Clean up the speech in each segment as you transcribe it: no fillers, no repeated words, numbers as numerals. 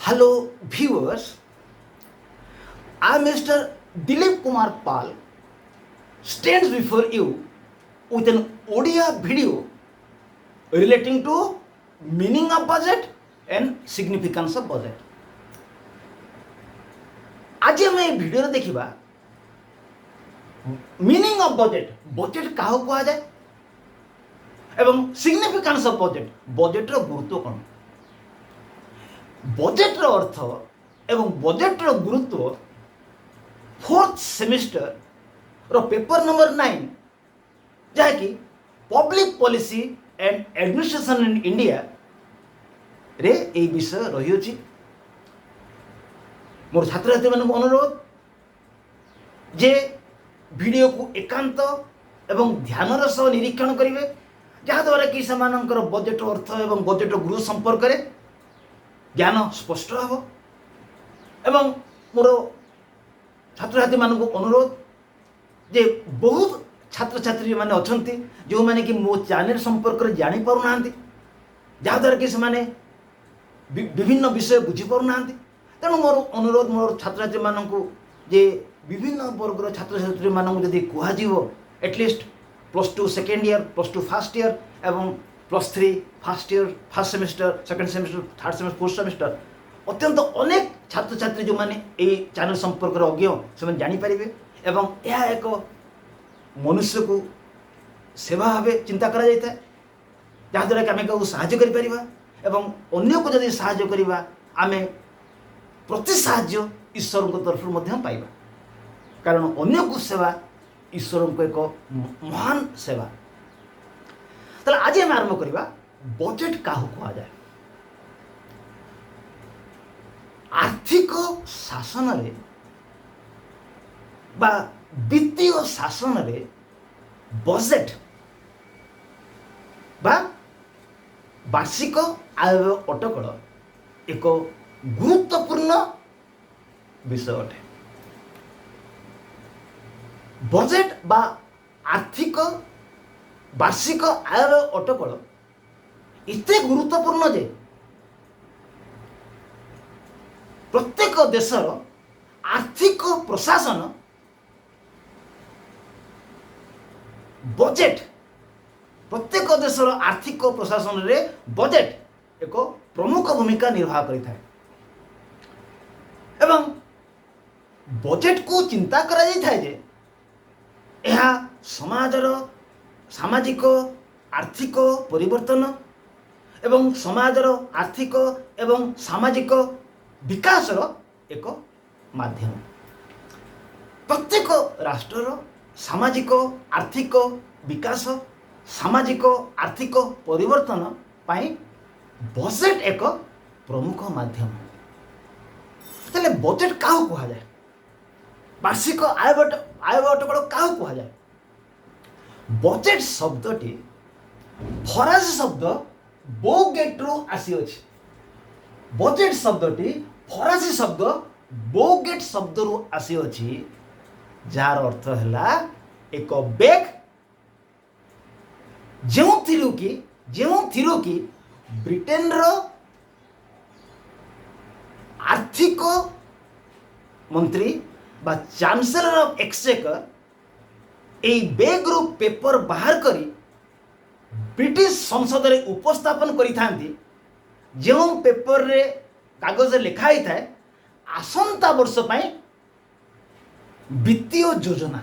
Hello, viewers. I, Mr. Dilip Kumar Pal, stands before you with an audio video relating to meaning of budget and significance of budget. आज हम ये video देखिबा meaning of budget budget काहू कहा जाए एवं significance of budget budget रो गुरुत्व कौन बजेट रो अर्थ एवं बजेट रो गुरुत्व फोर्थ सेमिस्टर रो पेपर नंबर 9 जहाँ कि public policy and administration in India रे ए विषय रही अछि मोर छात्र छात्री मान अनुरोध जे वीडियो को एकांत एवं ध्यान सह निरीक्षण करेंगे जहाद्वारा कि सेमानंकर बजेट अर्थ एवं बजेट गुरु संपर्क में ज्ञान स्पष्ट हम एवं मोर छात्र छात्री मान अनुरोध जे बहुत छात्र छात्री मैंने अच्छा जो मैंने कि मो चैनल संपर्क में जापर ना जहाद्वारा कि से विभिन्न विषय बुझीपार ना तेणु मोर अनुरोध मोर छात्र छात्री मानक जे विभिन्न वर्गर छात्र छात्री मानक जदि कह at least +2 second year +2 first year एवं +3 first year first semester second semester third semester fourth semester अत्यंत अनेक छात्र छात्री जो मैंने ये चैनल संपर्क अज्ञ से जानीपारे एवं यह एक मनुष्य को सेवा भाव चिंता करा जाता है जहाद्वारा कि आम क्या साहाय्य करिपरिबा एवं अन्य को जदि साहाय्य करिबा आमे प्रति साहाय्य ईश्वर तरफ पाइबा कारण अन्य को सेवा ईश्वर को एक महान सेवा तो आज आम आरंभ करवा बजेट क्या कह जाए आर्थिक शासन रे बा वित्तीय शासन रे बजेट बा वार्षिक आय अटकल एक गुरुत्वपूर्ण विषय अटे बजेट बा आर्थिक वार्षिक आय अटकल इतने गुरुत्वपूर्ण जे प्रत्येक देशर आर्थिक प्रशासन बजेट प्रत्येक देशर आर्थिक प्रशासन रे बजेट एक प्रमुख भूमिका निर्वाह करिଥାଏ एवं बजेट को चिंता करा जाय थाए जे यह समाजर सामाजिक आर्थिक परिवर्तन एवं समाजर आर्थिक एवं सामाजिक विकासर एक माध्यम प्रत्येक राष्ट्रर सामाजिक आर्थिक विकास सामाजिक आर्थिक परिवर्तन पाई बजेट एक प्रमुख माध्यम तेरे बजेट क्या कह जाए वार्षिक आय अटकल क्या कह जाए बजेट शब्दटी फरासी शब्द बोगेट रु आसी अछि बजेट शब्दटी फरासी शब्द बोगेट शब्द रु आसी अछि जार अर्थ है एक बैग जो कि ब्रिटेन रो आर्थिक मंत्री बा chancellor of exchequer a bag रो पेपर बाहर करी ब्रिटिश संसद रे उपस्थापन करी थांती जो पेपर रे कागज लिखाई थाए आसंता वर्ष पाई वित्तीय योजना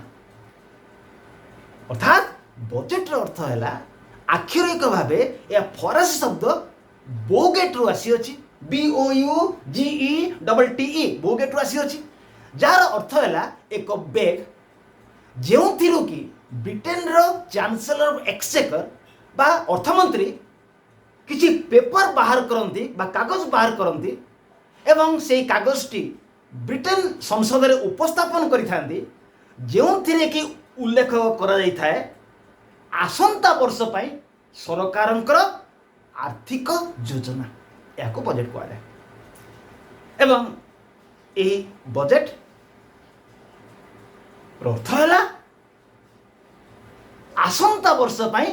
अर्थात बजेट रो अर्थ है आक्षरिक भाव या फरासी शब्द बोगेट रु आसी अछि BOUGETTE बोगेट रु आसी अछि जार अर्थ है एक बैग जो कि ब्रिटेन रो चांसलर ऑफ एक्सचेकर बा अर्थमंत्री किसी पेपर बाहर करती बा कागज बाहर करती एवं से कागजटी ब्रिटेन संसद रे उपस्थापन करिथांती जोंथिरे कि उल्लेख करा जाय थाए आसंता वर्ष पाई सरकारंकर आर्थिक योजना या को बजेट कहा जाए एवं यही बजेट अर्थ है आसंता वर्ष पाई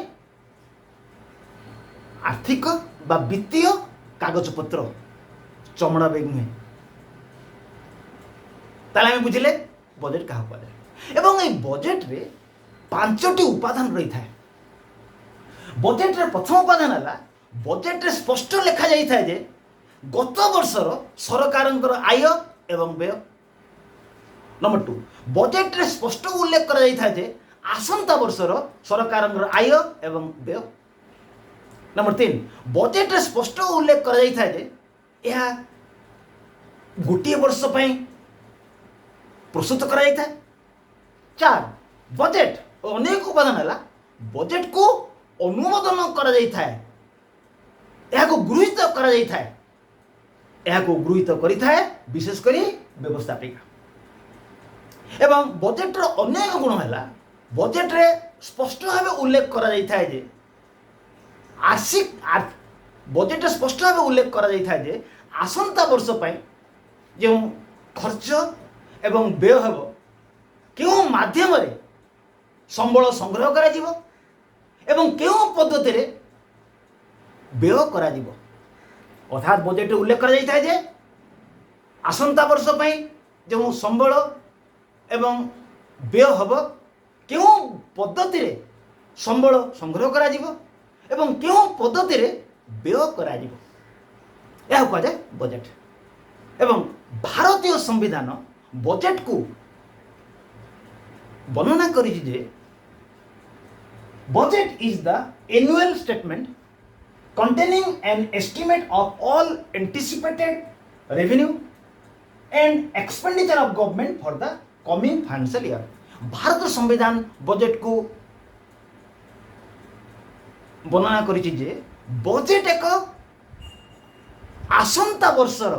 आर्थिक बा वित्तीय कागजपत्र चमड़ा बैग नुहे ताले आम बुझे बजेट क्या कहुए एवं ये बजेट रे 5टी उपादान रही था बजेट रे प्रथम उपादान है बजेट रे स्पष्ट लिखा जाता है जे गत वर्षर सरकार आय एवं व्यय नंबर 2 बजेट रे स्पष्ट उल्लेख करा जाता है जे आसंता वर्षर सरकार आय एवं व्यय नंबर 3 बजेट रे स्पष्ट उल्लेख करा जाता है जे यह गोटे वर्ष प्रस्तुत करा जाता है 4 बजेट अनेक उपादान है बजेट को अनुमोदन करा जाता है यह को गृहीत करा जाता है यह को गृहीत करिता है विशेषकर व्यवस्थापिका एवं बजेट रो अनेक गुण है बजेट रे स्पष्ट भाव उल्लेख करा जाता है जे आर्थिक बजेट रे स्पष्ट भाव उल्लेख करा जाता है जे आसंता वर्ष जो खर्च एवं व्यय हेब क्यों माध्यम रे संबल संग्रह करा जीवो एवं क्यों पद्धति रे व्यय करा जीवो अर्थात बजेट रे उल्लेख करा जाता है जे आसंता वर्ष जो संबल एवं व्यय हेब क्यों पद्धति रे संबल संग्रह करा जीवो एवं क्यों पद्धति रे व्यय करा जीवो यह कहा जाए बजेट एवं भारतीय संविधान बजेट को वर्णना करी जे budget is the annual statement containing an estimate of all anticipated revenue and expenditure of government for the coming financial year Bharat संविधान बजेट को वर्णना करी जे बजेट एक आसंता वर्षर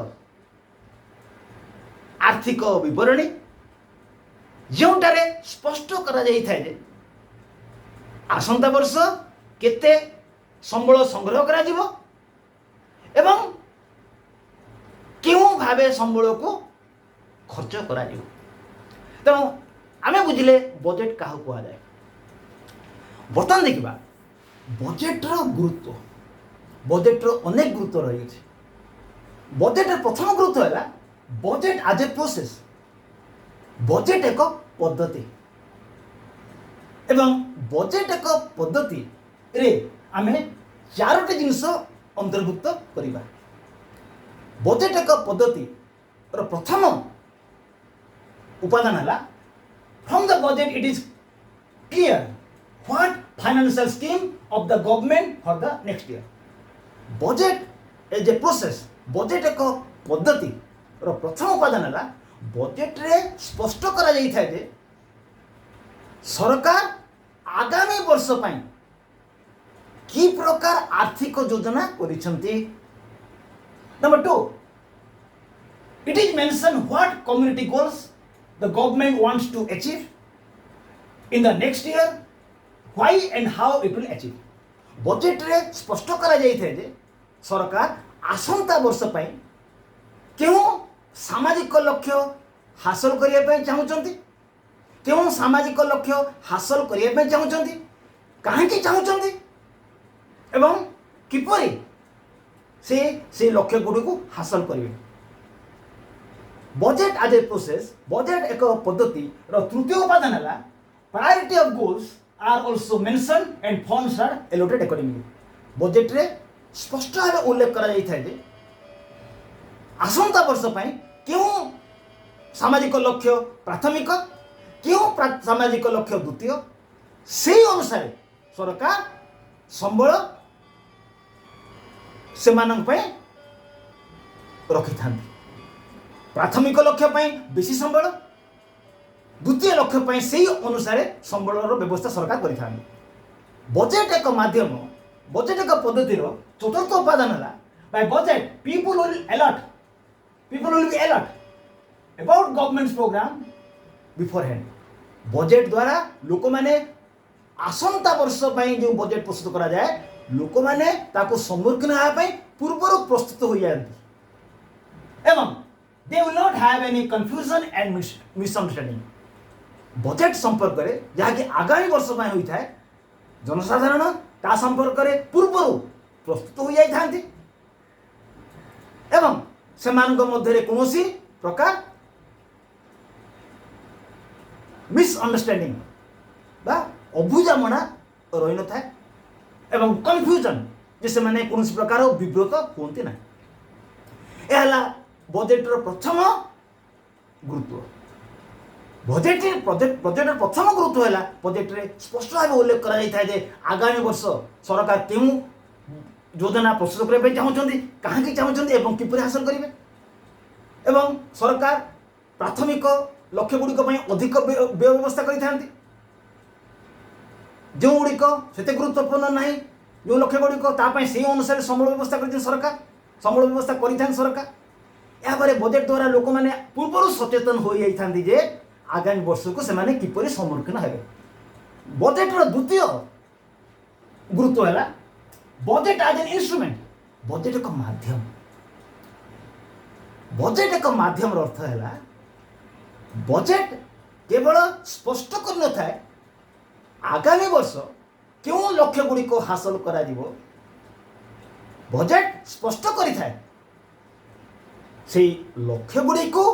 आर्थिक विवरणी जोटारे स्पष्ट करा जाई था जे आसंता वर्ष केते संबल संग्रह करा जीवो एवं क्यों भावे संबल को खर्च करा जीवो तेणु आमे बुझिले बजेट क्या कहा जाए बर्तमान देखा बजेट रो गुरुत्व बजेट रो अनेक गुरुत्व रही बजेट प्रथम गुरुत्व है बजेट आज ए प्रोसेस बजेट एक पद्धति एवं बजेट एक पद्धति रे आमे 4टी जिनस अंतर्भुक्त करिबा बजेट एक पद्धति रो प्रथम उपादान है from the budget it is clear what financial scheme of the government for the next year budget as a process budget एक पद्धति रो प्रथम उपादान है बजेट रे स्पष्ट करा जाई था जे सरकार आगामी वर्ष पई की प्रकार आर्थिक योजना करिसंती number 2 it is mention what community goals the government wants to achieve in the next year why and how it will achieve budget रे स्पष्ट करा जाई थे जे सरकार आसंता वर्ष पई क्यों सामाजिक लक्ष्य हासिल करिया पई चाहुचंती क्यों सामाजिक लक्ष्य हासिल करिया पई चाहुचंती काहे की चाहुचंती एवं किपरि से लक्ष्य गुडी को हासिल करिवे budget as a process budget एक पद्धति रो तृतीय उपादान है priority of goals are also mention and funds are allocated accordingly budget रे स्पष्ट भाव उल्लेख करा जाई था जे आसंता वर्ष पई क्यों सामाजिक लक्ष्य प्राथमिक क्यों सामाजिक लक्ष्य द्वितीय से अनुसार सरकार संबल से रखी था प्राथमिक लक्ष्य बेसी संबल द्वितीय लक्ष्य से अनुसार संबल व्यवस्था सरकार करें बजेट एक माध्यम बजेट एक पद्धति चतुर्थ उपादान है by budget people will be alert about government program beforehand budget द्वारा लोक माने आसंता वर्ष जो बजेट प्रस्तुत करा जाए लोक माने ताको सम्मुखीन होगा पूर्व प्रस्तुत हो जाती एवं they will not have any confusion and misunderstanding budget संपर्क में जहाँकि आगामी वर्ष में होता है जनसाधारण ता संपर्क में पूर्व प्रस्तुत हो जाती एवं ସେମାନଙ୍କ ମଧ୍ୟରେ କୌଣସି ପ୍ରକାର ମିସ୍ଅଣ୍ଡରଷ୍ଟାଣ୍ଡିଂ ବା ଅବୁଝାମଣା ରହିନଥାଏ ଏବଂ କନଫ୍ୟୁଜନ୍ ଯେ ସେମାନେ କୌଣସି ପ୍ରକାର ବିବ୍ରତ ହୁଅନ୍ତି ନାହିଁ। ଏହା ହେଲା ବଜେଟର ପ୍ରଥମ ଗୁରୁତ୍ୱ। ବଜେଟର ପ୍ରଥମ ଗୁରୁତ୍ୱ ହେଲା ବଜେଟରେ ସ୍ପଷ୍ଟ ଭାବେ ଉଲ୍ଲେଖ କରାଯାଇଥାଏ ଯେ ଆଗାମୀ ବର୍ଷ ସରକାର କେଉଁ ଯୋଜନା ପ୍ରସ୍ତୁତ କରିବା ପାଇଁ ଚାହୁଁଛନ୍ତି, କାହିଁକି ଚାହୁଁଛନ୍ତି ଏବଂ କିପରି ହାସଲ କରିବେ। ଏବଂ ସରକାର ପ୍ରାଥମିକ ଲକ୍ଷ୍ୟ ଗୁଡ଼ିକ ପାଇଁ ଅଧିକ ବ୍ୟୟ ବ୍ୟବସ୍ଥା କରିଥାନ୍ତି, ଯେଉଁଗୁଡ଼ିକ ସେତେ ଗୁରୁତ୍ୱପୂର୍ଣ୍ଣ ନାହିଁ ଯେଉଁ ଲକ୍ଷ୍ୟ ଗୁଡ଼ିକ ତା ପାଇଁ ସେହି ଅନୁସାରେ ସମ୍ବଳ ବ୍ୟବସ୍ଥା କରିଥାନ୍ତି ସରକାର। ଏହାପରେ ବଜେଟ୍ ଦ୍ୱାରା ଲୋକମାନେ ପୂର୍ବରୁ ସଚେତନ ହୋଇଯାଇଥାନ୍ତି ଯେ ଆଗାମୀ ବର୍ଷକୁ ସେମାନେ କିପରି ସମ୍ମୁଖୀନ ହେବେ। ବଜେଟର ଦ୍ୱିତୀୟ ଗୁରୁତ୍ୱ ହେଲା ବଜେଟ୍ ଆଜ୍ ଏନ୍ ଇନଷ୍ଟ୍ରୁମେଣ୍ଟ। ବଜେଟ୍ ଏକ ମାଧ୍ୟମ। ବଜେଟ୍ ଏକ ମାଧ୍ୟମର ଅର୍ଥ ହେଲା ବଜେଟ୍ କେବଳ ସ୍ପଷ୍ଟ କରିନଥାଏ ଆଗାମୀ ବର୍ଷ କେଉଁ ଲକ୍ଷ୍ୟ ଗୁଡ଼ିକ ହାସଲ କରାଯିବ। ବଜେଟ୍ ସ୍ପଷ୍ଟ କରିଥାଏ ସେହି ଲକ୍ଷ୍ୟ ଗୁଡ଼ିକୁ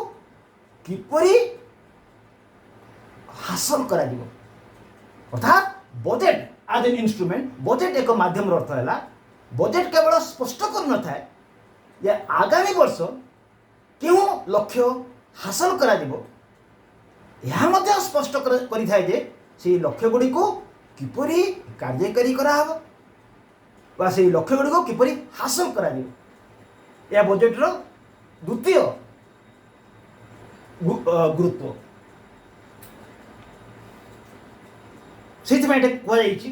କିପରି ହାସଲ କରାଯିବ। ଅର୍ଥାତ୍ ବଜେଟ୍ ଆଜ୍ ଏନ୍ ଇନଷ୍ଟ୍ରୁମେଣ୍ଟ, ବଜେଟ୍ ଏକ ମାଧ୍ୟମର ଅର୍ଥ ହେଲା ବଜେଟ୍ କେବଳ ସ୍ପଷ୍ଟ କରିନଥାଏ ଯେ ଆଗାମୀ ବର୍ଷ କେଉଁ ଲକ୍ଷ୍ୟ ହାସଲ କରାଯିବ, ଏହା ମଧ୍ୟ ସ୍ପଷ୍ଟ କରିଥାଏ ଯେ ସେହି ଲକ୍ଷ୍ୟ ଗୁଡ଼ିକୁ କିପରି କାର୍ଯ୍ୟକାରୀ କରାହେବ ବା ସେହି ଲକ୍ଷ୍ୟ ଗୁଡ଼ିକୁ କିପରି ହାସଲ କରାଯିବ। ଏହା ବଜେଟର ଦ୍ୱିତୀୟ ଗୁରୁତ୍ୱ। ସେଥିପାଇଁ ଏଟା କୁହାଯାଇଛି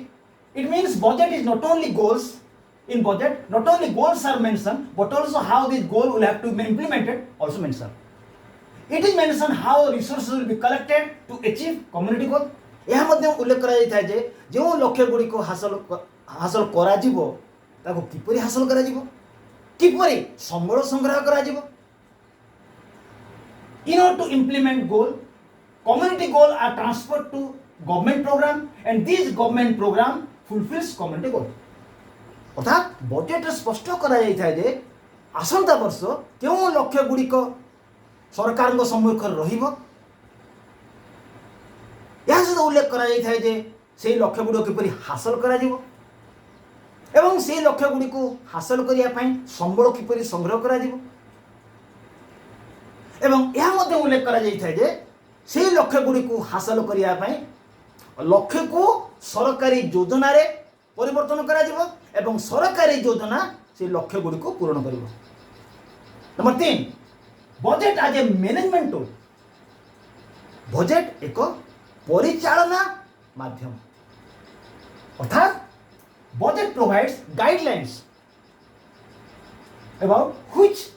it means budget is not only goals. In budget, not only goals are mentioned, but also how these goals will have to be implemented also mentioned. It is mentioned how resources will be collected to achieve community goal. ଏହା ମଧ୍ୟ ଉଲ୍ଲେଖ କରାଯାଇଥାଏ ଯେ ଯେଉଁ ଲକ୍ଷ୍ୟ ଗୁଡ଼ିକ ହାସଲ କରାଯିବ ତାକୁ କିପରି ହାସଲ କରାଯିବ, କିପରି ସମ୍ବଳ ସଂଗ୍ରହ କରାଯିବ। In order to implement goal, community goal are transferred to government program and these government program fulfills community goal. ଅର୍ଥାତ୍ ବଜେଟ୍ରେ ସ୍ପଷ୍ଟ କରାଯାଇଥାଏ ଯେ ଆସନ୍ତା ବର୍ଷ କେଉଁ ଲକ୍ଷ୍ୟ ଗୁଡ଼ିକ ସରକାରଙ୍କ ସମ୍ମୁଖରେ ରହିବ। ଏହା ସହିତ ଉଲ୍ଲେଖ କରାଯାଇଥାଏ ଯେ ସେହି ଲକ୍ଷ୍ୟ ଗୁଡ଼ିକ କିପରି ହାସଲ କରାଯିବ ଏବଂ ସେହି ଲକ୍ଷ୍ୟ ଗୁଡ଼ିକୁ ହାସଲ କରିବା ପାଇଁ ସମ୍ବଳ କିପରି ସଂଗ୍ରହ କରାଯିବ। ଏବଂ ଏହା ମଧ୍ୟ ଉଲ୍ଲେଖ କରାଯାଇଥାଏ ଯେ ସେହି ଲକ୍ଷ୍ୟ ଗୁଡ଼ିକୁ ହାସଲ କରିବା ପାଇଁ ଲକ୍ଷ୍ୟକୁ ସରକାରୀ ଯୋଜନାରେ ପରିବର୍ତ୍ତନ କରାଯିବ ଏବଂ ସରକାରୀ ଯୋଜନା ସେ ଲକ୍ଷ୍ୟ ଗୁଡ଼ିକୁ ପୂରଣ କରିବ। ନମ୍ବର 3, ବଜେଟ୍ ଆଜ୍ ଏ ମ୍ୟାନେଜମେଣ୍ଟ ଟୁଲ୍। ବଜେଟ୍ ଏକ ପରିଚାଳନା ମାଧ୍ୟମ। ଅର୍ଥାତ୍ budget provides guidelines about which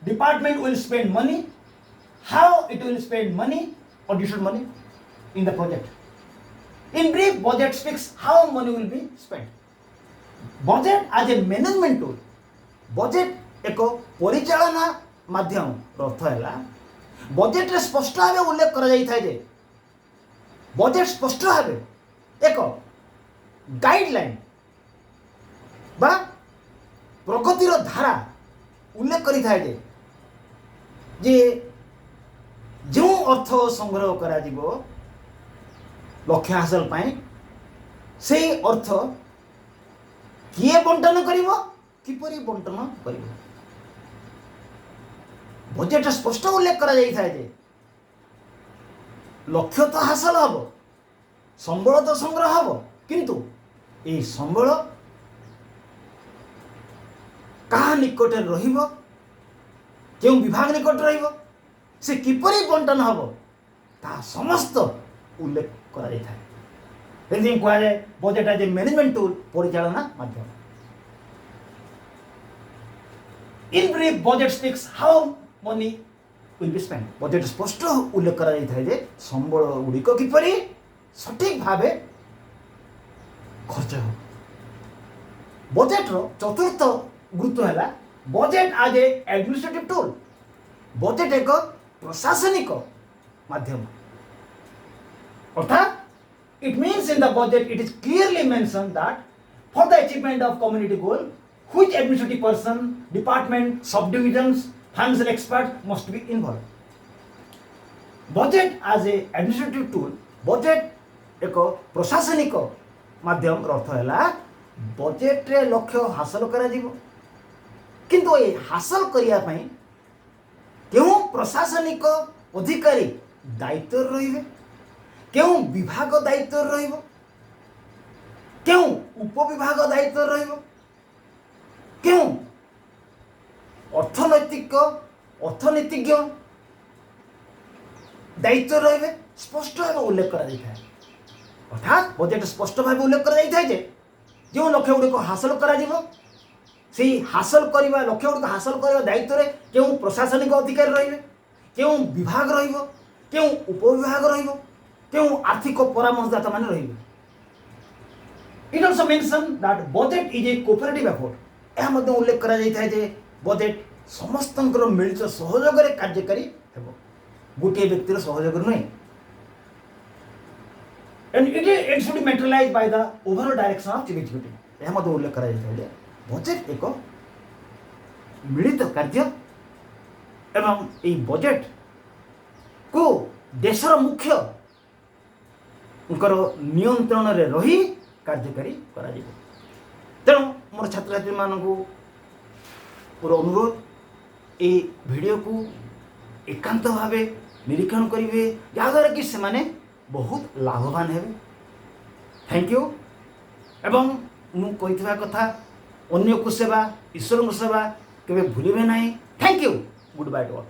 department will spend money, how it will spend money or distribute money in the project. In brief, budget speaks how money will be spent. Budget as a management tool. Budget एक परिचालना माध्यम अर्थ है budget रे स्पष्ट भाव उल्लेख करा जाई थाए जे बजेट स्पष्ट भाव एक गाइडलाइन बा प्रगतिर धारा उल्लेख करी थाए जे जो अर्थ संग्रह करा जीवो लक्ष्य हासिल पाए से अर्थ किए बंटन करिवो किपरि बंटन करिवो बजेट स्पष्ट उल्लेख करा जाई थाए जे लक्ष्य तो हासिल हबो संबल तो संग्रह हबो किंतु ए संबल कहा निकट रहिबो केउ विभाग निकट रहिबो से किपरि बंटन हबो ता समस्त उल्लेख करा जाई थाए एदिन कोआ जाय budget as a management tool परिचालना माध्यम in brief budget speaks how money will be spend budget स्पष्ट उल्लेख करा जाई थाए जे संबल गुडी को किपरि सठिक भावे खर्च हो बजेट रो चतुर्थ गुरुत्व है बजेट आज ए एडमिनिस्ट्रेटिव टूल बजेट एक प्रशासनिक माध्यम अर्थात it means in the budget it is clearly mentioned that for the achievement of community goal which administrative person department subdivisions financial expert must be involve. Budget आज ए administrative tool, budget एक प्रशासनिक माध्यम अर्थ है budget रे लक्ष्य हासिल करा जीवो। किंतु ये हासिल करिया पई केउ प्रशासनिक अधिकारी दायित्व रहिबे, केउ विभाग दायित्व रहिबो, केउ उपविभाग दायित्व रहिबो, केउ अर्थनीतिज्ञ दायित्व रहिबे स्पष्ट भाव उल्लेख करा जाय। अर्थात बजेट स्पष्ट भाव उल्लेख करा जाय जे जो लक्ष्य गुड़िक हासिल करा जीवो से हासिल करने लक्ष्य गुड़िक हासिल करने दायित्व रे केउ प्रशासनिक अधिकारी रहिबे, केउ विभाग रहिबो, केउ उपविभाग रहिबो, केउ आर्थिक परामर्शदाता माने रहिबे। It also mention that budget is a cooperative effort. यह मध्य उल्लेख करा जाय जे बजेट समस्तंकर मिलित सहयोग रे कार्यकारी हेबो, गोटे व्यक्तिर सहयोग नुहे। And it should be materialized by the overall direction of chief executive. यह मध्य उल्लेख करा जाय जे बजेट एक मिलित कार्य एवं ये बजेट को देशर मुख्य नियंत्रण रे रही कार्यकारी करा जीवो। तेणु मोर छात्र छात्री मानकु मोर अनुरोध ये वीडियो को एकांत भावे निरीक्षण करेंगे जहाँद्वारा कि सेमाने बहुत लाभवान हेबे। Thank you. एवं मु कहिथबा कथा अन्य को सेवा ईश्वर को सेवा केबे भूलिबे नहीं। Thank you. Good by two all.